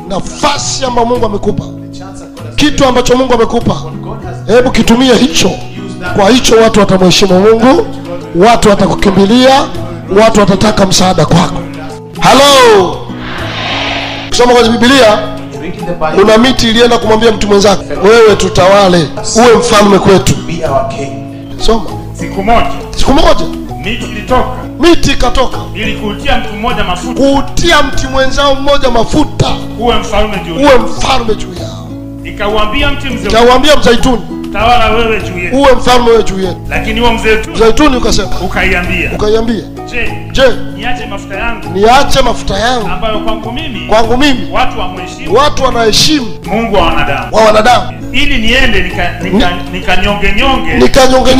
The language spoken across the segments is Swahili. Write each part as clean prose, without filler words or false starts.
nafasi ambayo Mungu amekupa, kitu ambacho Mungu amekupa, hebu kitumie hicho. Kwa hicho watu watamheshimu Mungu, watu watakukimbilia, watu watataka msaada kwako. Hello. Kusoma kwenye Biblia, kuna miti ilienda kumwambia mtu mwenzake, wewe tutawale, uwe mfalme kwetu. Soma. Siku moja miti ikatoka ili kutia mtu mmoja mafuta, kutia mti mwenzao mmoja mafuta, uwe mfalme juu yao. Ikauambia mzaituni, tawala wewe juu yetu, uwe mfalme wewe juu yetu. Lakini huo mzaituni ukasema, ukaiambia, je, niache mafuta yangu ambayo kwangu mimi watu wanaheshimu Mungu wa wanadamu, ili niende nikanyonge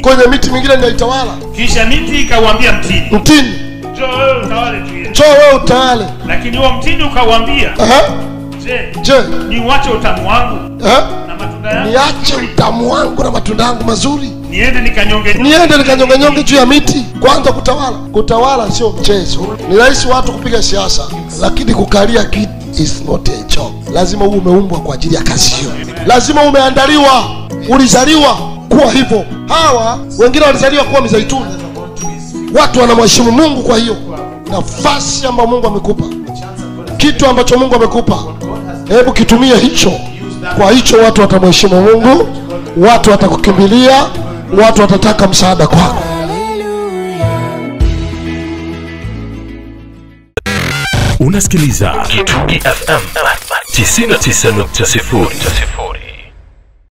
kwenye miti mingine ninaitawala. Kisha miti ikauambia mtini, njoo wewe utawale. Lakini huo mtini ukauambia, je, niache utamu wangu na matunda yangu, niache utamu wangu na matunda yangu mazuri, niende nikanyonge juu ya miti. Kwanza kutawala sio mchezo. Ni rahisi watu kupiga siasa, lakini kukalia kiti is not a job. Lazima uwe umeumbwa kwa ajili ya kazi hiyo, lazima umeandaliwa, ulizaliwa kuwa hivyo. Hawa wengine walizaliwa kuwa mizaituni. Watu wanamheshimu Mungu. Kwa hiyo nafasi ambayo Mungu amekupa, kitu ambacho Mungu amekupa, hebu kitumie hicho. Kwa hicho watu watamheshimu Mungu, watu watakukimbilia, watu watataka msaada kwako. Unasikiliza Kitungi FM 99.0.